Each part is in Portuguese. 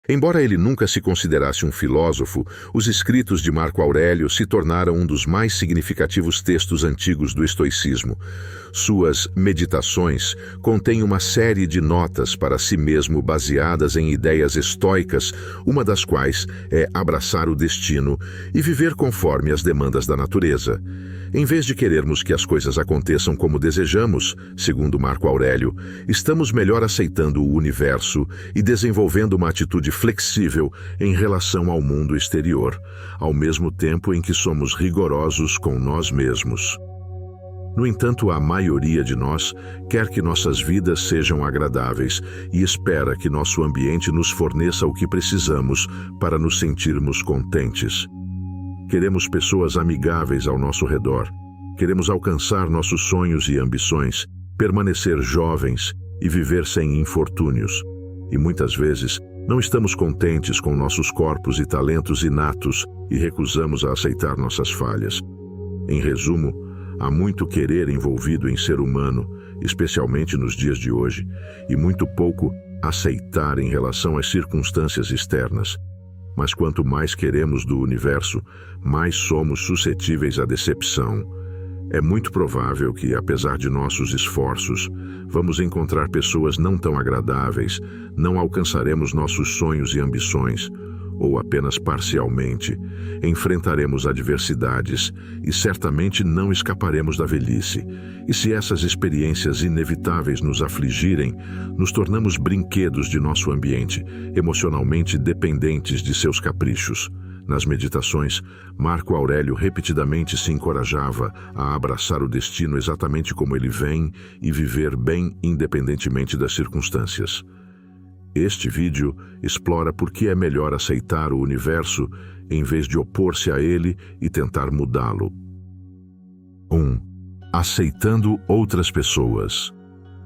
Embora ele nunca se considerasse um filósofo, os escritos de Marco Aurélio se tornaram um dos mais significativos textos antigos do estoicismo. Suas Meditações contêm uma série de notas para si mesmo baseadas em ideias estoicas, uma das quais é abraçar o destino e viver conforme as demandas da natureza. Em vez de querermos que as coisas aconteçam como desejamos, segundo Marco Aurélio, estamos melhor aceitando o universo e desenvolvendo uma atitude flexível em relação ao mundo exterior, ao mesmo tempo em que somos rigorosos com nós mesmos. No entanto, a maioria de nós quer que nossas vidas sejam agradáveis e espera que nosso ambiente nos forneça o que precisamos para nos sentirmos contentes. Queremos pessoas amigáveis ao nosso redor. Queremos alcançar nossos sonhos e ambições, permanecer jovens e viver sem infortúnios. E muitas vezes não estamos contentes com nossos corpos e talentos inatos e recusamos a aceitar nossas falhas. Em resumo, há muito querer envolvido em ser humano, especialmente nos dias de hoje, e muito pouco aceitar em relação às circunstâncias externas. Mas quanto mais queremos do universo, mais somos suscetíveis à decepção. É muito provável que, apesar de nossos esforços, vamos encontrar pessoas não tão agradáveis, não alcançaremos nossos sonhos e ambições, ou apenas parcialmente, enfrentaremos adversidades e certamente não escaparemos da velhice. E se essas experiências inevitáveis nos afligirem, nos tornamos brinquedos de nosso ambiente, emocionalmente dependentes de seus caprichos. Nas Meditações, Marco Aurélio repetidamente se encorajava a abraçar o destino exatamente como ele vem e viver bem independentemente das circunstâncias. Este vídeo explora por que é melhor aceitar o universo em vez de opor-se a ele e tentar mudá-lo. 1. Aceitando outras pessoas.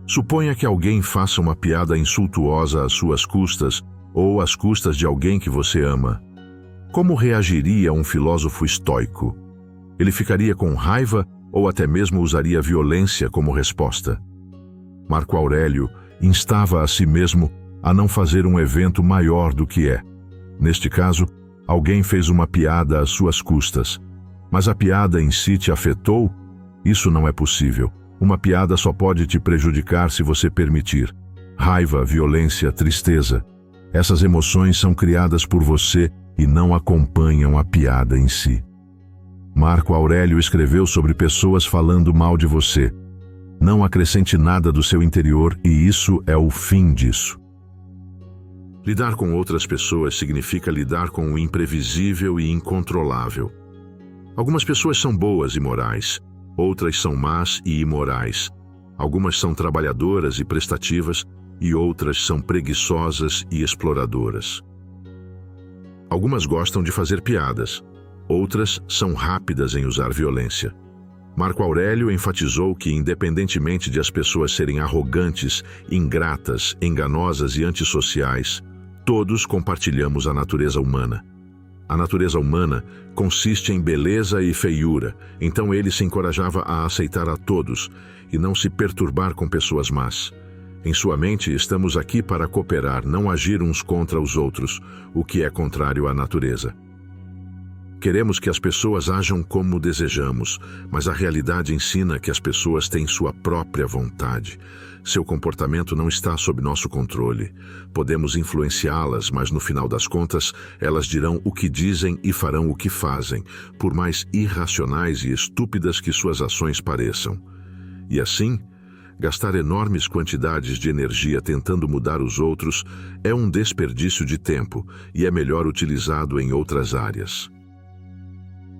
Suponha que alguém faça uma piada insultuosa às suas custas ou às custas de alguém que você ama. Como reagiria um filósofo estoico? Ele ficaria com raiva ou até mesmo usaria violência como resposta? Marco Aurélio instava a si mesmo a não fazer um evento maior do que é. Neste caso, alguém fez uma piada às suas custas. Mas a piada em si te afetou? Isso não é possível. Uma piada só pode te prejudicar se você permitir. Raiva, violência, tristeza. Essas emoções são criadas por você e não acompanham a piada em si. Marco Aurélio escreveu sobre pessoas falando mal de você. Não acrescente nada do seu interior e isso é o fim disso. Lidar com outras pessoas significa lidar com o imprevisível e incontrolável. Algumas pessoas são boas e morais, outras são más e imorais. Algumas são trabalhadoras e prestativas e outras são preguiçosas e exploradoras. Algumas gostam de fazer piadas, outras são rápidas em usar violência. Marco Aurélio enfatizou que, independentemente de as pessoas serem arrogantes, ingratas, enganosas e antissociais, todos compartilhamos a natureza humana. A natureza humana consiste em beleza e feiura, então ele se encorajava a aceitar a todos e não se perturbar com pessoas más. Em sua mente, estamos aqui para cooperar, não agir uns contra os outros, o que é contrário à natureza. Queremos que as pessoas ajam como desejamos, mas a realidade ensina que as pessoas têm sua própria vontade. Seu comportamento não está sob nosso controle. Podemos influenciá-las, mas no final das contas, elas dirão o que dizem e farão o que fazem, por mais irracionais e estúpidas que suas ações pareçam. E assim, gastar enormes quantidades de energia tentando mudar os outros é um desperdício de tempo e é melhor utilizado em outras áreas.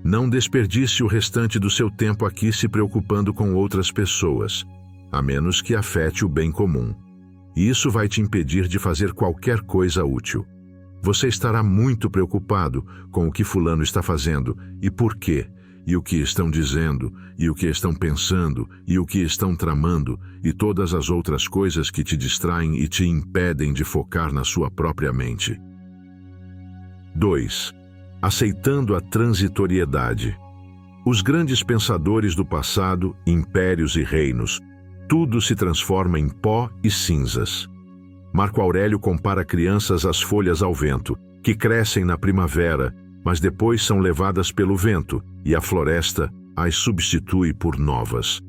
Não desperdice o restante do seu tempo aqui se preocupando com outras pessoas, a menos que afete o bem comum. E isso vai te impedir de fazer qualquer coisa útil. Você estará muito preocupado com o que fulano está fazendo e por quê, e o que estão dizendo, e o que estão pensando, e o que estão tramando, e todas as outras coisas que te distraem e te impedem de focar na sua própria mente. 2. Aceitando a transitoriedade. Os grandes pensadores do passado, impérios e reinos, tudo se transforma em pó e cinzas. Marco Aurélio compara crianças às folhas ao vento, que crescem na primavera, mas depois são levadas pelo vento, e a floresta as substitui por novas.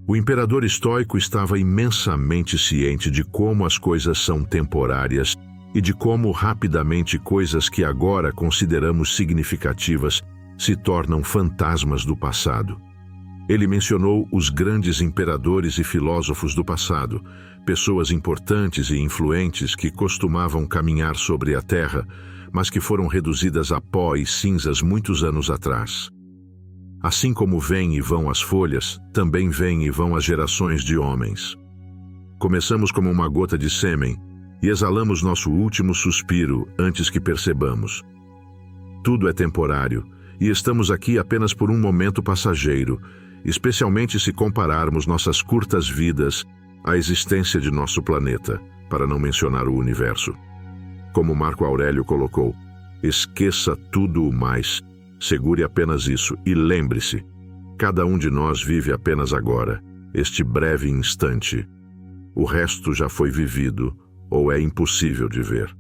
O imperador estoico estava imensamente ciente de como as coisas são temporárias e de como rapidamente coisas que agora consideramos significativas se tornam fantasmas do passado. Ele mencionou os grandes imperadores e filósofos do passado, pessoas importantes e influentes que costumavam caminhar sobre a terra, mas que foram reduzidas a pó e cinzas muitos anos atrás. Assim como vêm e vão as folhas, também vêm e vão as gerações de homens. Começamos como uma gota de sêmen e exalamos nosso último suspiro antes que percebamos. Tudo é temporário e estamos aqui apenas por um momento passageiro, especialmente se compararmos nossas curtas vidas à existência de nosso planeta, para não mencionar o universo. Como Marco Aurélio colocou, esqueça tudo o mais. Segure apenas isso e lembre-se, cada um de nós vive apenas agora, este breve instante. O resto já foi vivido ou é impossível de ver.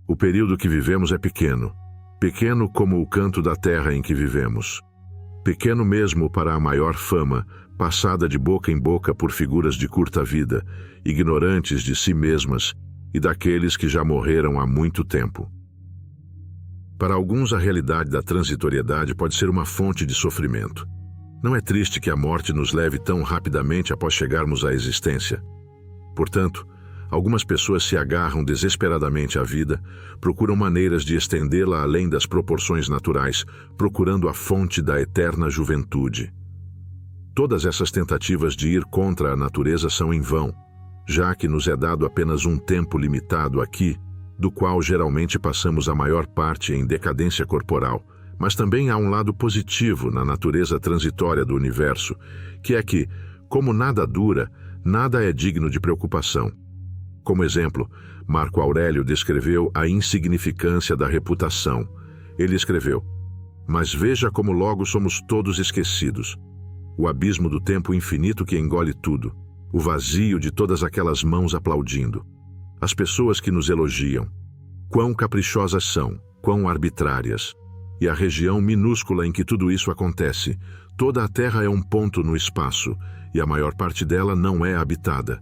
O período que vivemos é pequeno, pequeno como o canto da terra em que vivemos. Pequeno mesmo para a maior fama, passada de boca em boca por figuras de curta vida, ignorantes de si mesmas e daqueles que já morreram há muito tempo. Para alguns, a realidade da transitoriedade pode ser uma fonte de sofrimento. Não é triste que a morte nos leve tão rapidamente após chegarmos à existência. Portanto, algumas pessoas se agarram desesperadamente à vida, procuram maneiras de estendê-la além das proporções naturais, procurando a fonte da eterna juventude. Todas essas tentativas de ir contra a natureza são em vão, já que nos é dado apenas um tempo limitado aqui, do qual geralmente passamos a maior parte em decadência corporal, mas também há um lado positivo na natureza transitória do universo, que é que, como nada dura, nada é digno de preocupação. Como exemplo, Marco Aurélio descreveu a insignificância da reputação. Ele escreveu: "Mas veja como logo somos todos esquecidos. O abismo do tempo infinito que engole tudo, o vazio de todas aquelas mãos aplaudindo. As pessoas que nos elogiam, quão caprichosas são, quão arbitrárias. E a região minúscula em que tudo isso acontece, toda a Terra é um ponto no espaço, e a maior parte dela não é habitada.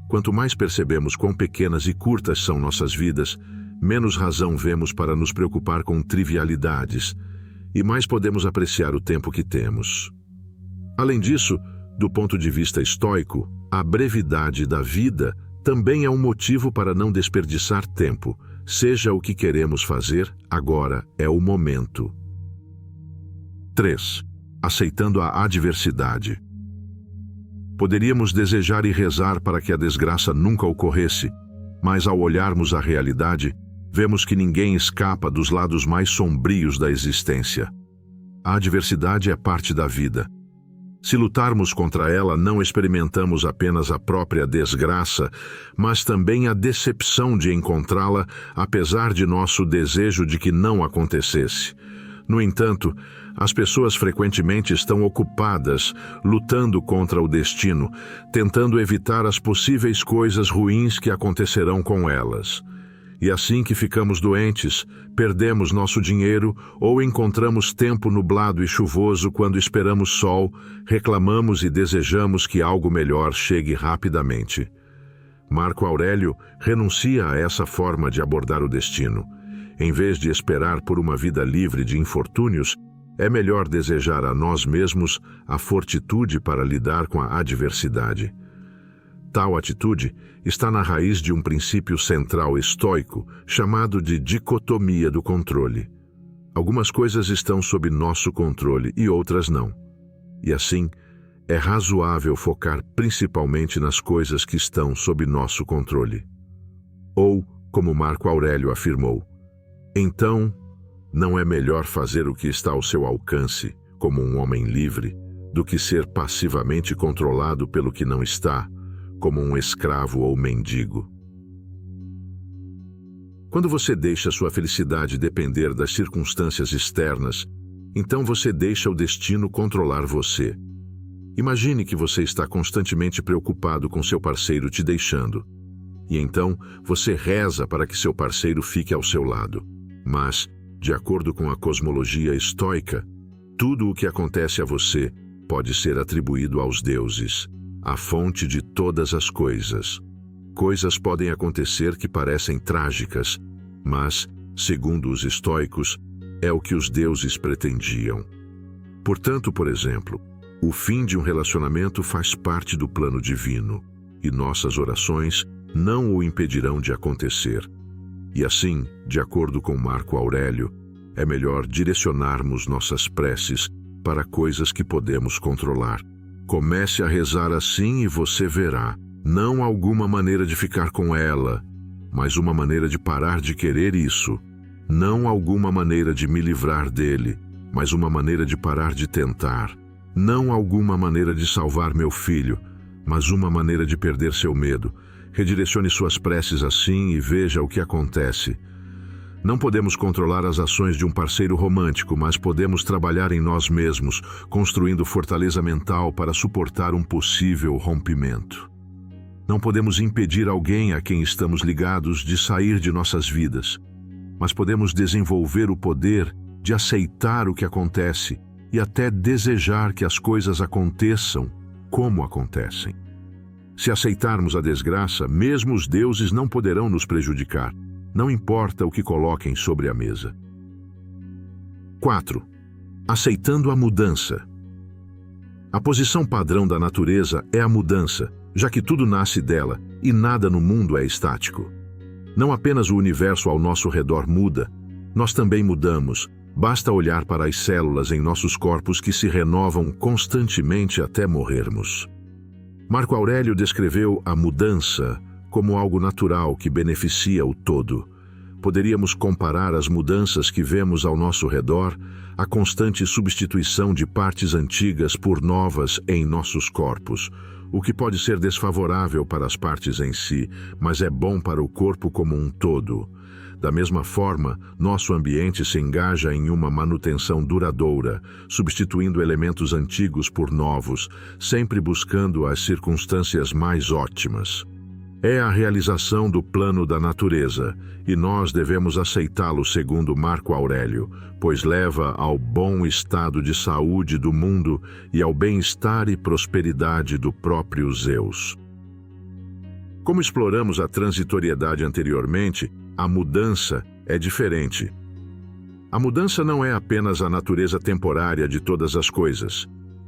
Quanto mais percebemos quão pequenas e curtas são nossas vidas, menos razão vemos para nos preocupar com trivialidades, e mais podemos apreciar o tempo que temos. Além disso, do ponto de vista estoico, a brevidade da vida também é um motivo para não desperdiçar tempo. Seja o que queremos fazer, agora é o momento. 3. Aceitando a adversidade. Poderíamos desejar e rezar para que a desgraça nunca ocorresse, mas ao olharmos a realidade, vemos que ninguém escapa dos lados mais sombrios da existência. A adversidade é parte da vida. Se lutarmos contra ela, não experimentamos apenas a própria desgraça, mas também a decepção de encontrá-la, apesar de nosso desejo de que não acontecesse. No entanto, as pessoas frequentemente estão ocupadas, lutando contra o destino, tentando evitar as possíveis coisas ruins que acontecerão com elas. E assim que ficamos doentes, perdemos nosso dinheiro ou encontramos tempo nublado e chuvoso quando esperamos sol, reclamamos e desejamos que algo melhor chegue rapidamente. Marco Aurélio renuncia a essa forma de abordar o destino. Em vez de esperar por uma vida livre de infortúnios, é melhor desejar a nós mesmos a fortitude para lidar com a adversidade. Tal atitude está na raiz de um princípio central estoico chamado de dicotomia do controle. Algumas coisas estão sob nosso controle e outras não. E assim, é razoável focar principalmente nas coisas que estão sob nosso controle. Ou, como Marco Aurélio afirmou, então, não é melhor fazer o que está ao seu alcance, como um homem livre, do que ser passivamente controlado pelo que não está, como um escravo ou mendigo. Quando você deixa sua felicidade depender das circunstâncias externas, então você deixa o destino controlar você. Imagine que você está constantemente preocupado com seu parceiro te deixando. E então você reza para que seu parceiro fique ao seu lado. Mas, de acordo com a cosmologia estoica, tudo o que acontece a você pode ser atribuído aos deuses, a fonte de todas as coisas. Coisas podem acontecer que parecem trágicas, mas, segundo os estoicos, é o que os deuses pretendiam. Portanto, por exemplo, o fim de um relacionamento faz parte do plano divino, e nossas orações não o impedirão de acontecer. E assim, de acordo com Marco Aurélio, é melhor direcionarmos nossas preces para coisas que podemos controlar. Comece a rezar assim e você verá, não alguma maneira de ficar com ela, mas uma maneira de parar de querer isso. Não alguma maneira de me livrar dele, mas uma maneira de parar de tentar. Não alguma maneira de salvar meu filho, mas uma maneira de perder seu medo. Redirecione suas preces assim e veja o que acontece. Não podemos controlar as ações de um parceiro romântico, mas podemos trabalhar em nós mesmos, construindo fortaleza mental para suportar um possível rompimento. Não podemos impedir alguém a quem estamos ligados de sair de nossas vidas, mas podemos desenvolver o poder de aceitar o que acontece e até desejar que as coisas aconteçam como acontecem. Se aceitarmos a desgraça, mesmo os deuses não poderão nos prejudicar. Não importa o que coloquem sobre a mesa. 4. Aceitando a mudança. A posição padrão da natureza é a mudança, já que tudo nasce dela e nada no mundo é estático. Não apenas o universo ao nosso redor muda, nós também mudamos. Basta olhar para as células em nossos corpos que se renovam constantemente até morrermos. Marco Aurélio descreveu a mudança como algo natural que beneficia o todo. Poderíamos comparar as mudanças que vemos ao nosso redor à constante substituição de partes antigas por novas em nossos corpos, o que pode ser desfavorável para as partes em si, mas é bom para o corpo como um todo. Da mesma forma, nosso ambiente se engaja em uma manutenção duradoura, substituindo elementos antigos por novos, sempre buscando as circunstâncias mais ótimas. É a realização do plano da natureza, e nós devemos aceitá-lo segundo Marco Aurélio, pois leva ao bom estado de saúde do mundo e ao bem-estar e prosperidade do próprio Zeus. Como exploramos a transitoriedade anteriormente, a mudança é diferente. A mudança não é apenas a natureza temporária de todas as coisas,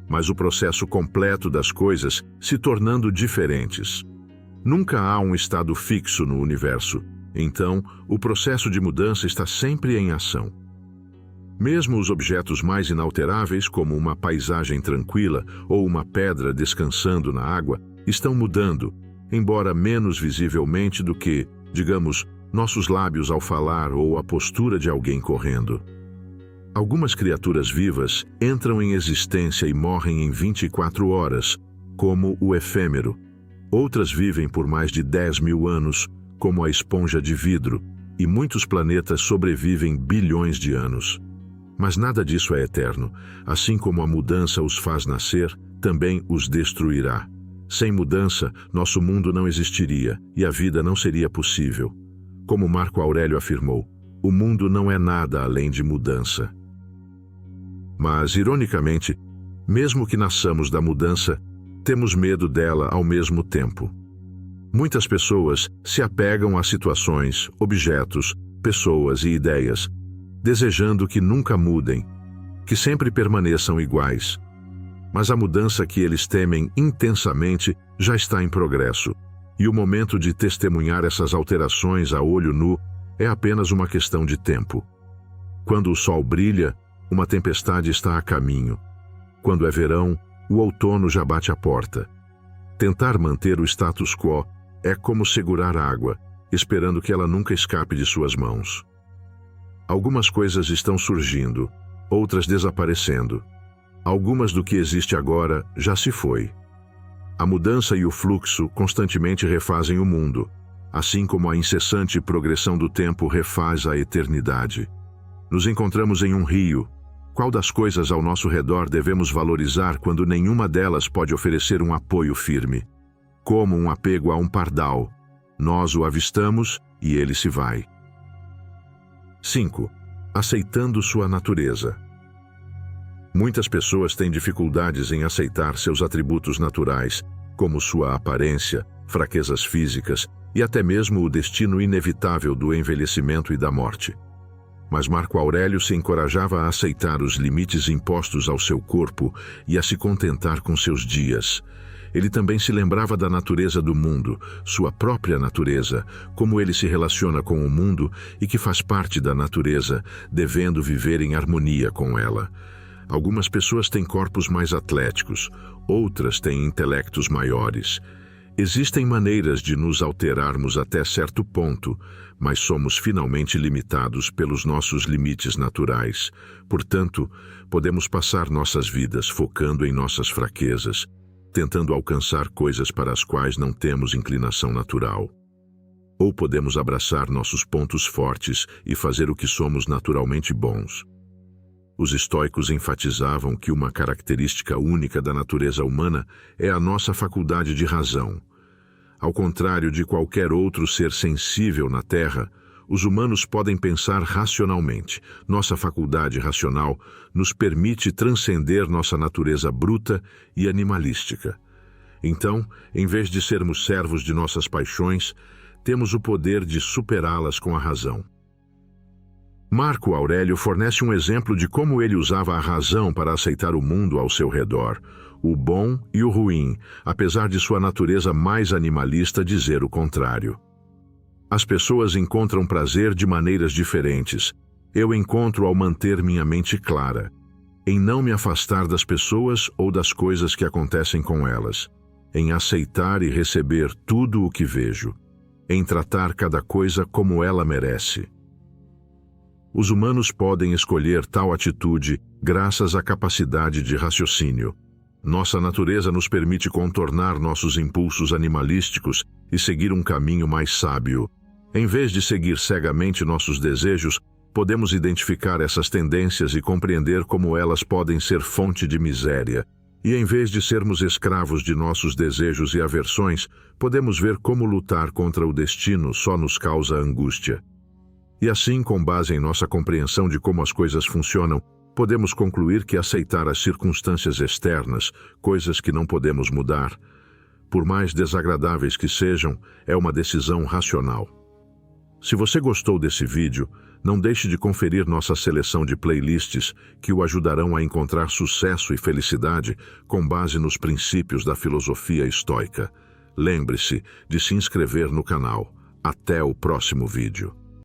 mas o processo completo das coisas se tornando diferentes. Nunca há um estado fixo no universo, então o processo de mudança está sempre em ação. Mesmo os objetos mais inalteráveis, como uma paisagem tranquila ou uma pedra descansando na água, estão mudando, embora menos visivelmente do que, digamos, nossos lábios ao falar ou a postura de alguém correndo. Algumas criaturas vivas entram em existência e morrem em 24 horas, como o efêmero. Outras vivem por mais de 10.000 anos, como a esponja de vidro, e muitos planetas sobrevivem bilhões de anos. Mas nada disso é eterno. Assim como a mudança os faz nascer, também os destruirá. Sem mudança, nosso mundo não existiria e a vida não seria possível. Como Marco Aurélio afirmou, o mundo não é nada além de mudança. Mas, ironicamente, mesmo que nasçamos da mudança, temos medo dela ao mesmo tempo. Muitas pessoas se apegam a situações, objetos, pessoas e ideias, desejando que nunca mudem, que sempre permaneçam iguais. Mas a mudança que eles temem intensamente já está em progresso, e o momento de testemunhar essas alterações a olho nu é apenas uma questão de tempo. Quando o sol brilha, uma tempestade está a caminho. Quando é verão, o outono já bate à porta. Tentar manter o status quo é como segurar água, esperando que ela nunca escape de suas mãos. Algumas coisas estão surgindo, outras desaparecendo. Algumas do que existe agora já se foi. A mudança e o fluxo constantemente refazem o mundo, assim como a incessante progressão do tempo refaz a eternidade. Nos encontramos em um rio. Qual das coisas ao nosso redor devemos valorizar quando nenhuma delas pode oferecer um apoio firme? Como um apego a um pardal. Nós o avistamos e ele se vai. 5. Aceitando sua natureza. Muitas pessoas têm dificuldades em aceitar seus atributos naturais, como sua aparência, fraquezas físicas e até mesmo o destino inevitável do envelhecimento e da morte. Mas Marco Aurélio se encorajava a aceitar os limites impostos ao seu corpo e a se contentar com seus dias. Ele também se lembrava da natureza do mundo, sua própria natureza, como ele se relaciona com o mundo e que faz parte da natureza, devendo viver em harmonia com ela. Algumas pessoas têm corpos mais atléticos, outras têm intelectos maiores. Existem maneiras de nos alterarmos até certo ponto, mas somos finalmente limitados pelos nossos limites naturais. Portanto, podemos passar nossas vidas focando em nossas fraquezas, tentando alcançar coisas para as quais não temos inclinação natural. Ou podemos abraçar nossos pontos fortes e fazer o que somos naturalmente bons. Os estoicos enfatizavam que uma característica única da natureza humana é a nossa faculdade de razão. Ao contrário de qualquer outro ser sensível na Terra, os humanos podem pensar racionalmente. Nossa faculdade racional nos permite transcender nossa natureza bruta e animalística. Então, em vez de sermos servos de nossas paixões, temos o poder de superá-las com a razão. Marco Aurélio fornece um exemplo de como ele usava a razão para aceitar o mundo ao seu redor, o bom e o ruim, apesar de sua natureza mais animalista dizer o contrário. As pessoas encontram prazer de maneiras diferentes. Eu encontro ao manter minha mente clara, em não me afastar das pessoas ou das coisas que acontecem com elas, em aceitar e receber tudo o que vejo, em tratar cada coisa como ela merece. Os humanos podem escolher tal atitude graças à capacidade de raciocínio. Nossa natureza nos permite contornar nossos impulsos animalísticos e seguir um caminho mais sábio. Em vez de seguir cegamente nossos desejos, podemos identificar essas tendências e compreender como elas podem ser fonte de miséria. E em vez de sermos escravos de nossos desejos e aversões, podemos ver como lutar contra o destino só nos causa angústia. E assim, com base em nossa compreensão de como as coisas funcionam, podemos concluir que aceitar as circunstâncias externas, coisas que não podemos mudar, por mais desagradáveis que sejam, é uma decisão racional. Se você gostou desse vídeo, não deixe de conferir nossa seleção de playlists que o ajudarão a encontrar sucesso e felicidade com base nos princípios da filosofia estoica. Lembre-se de se inscrever no canal. Até o próximo vídeo.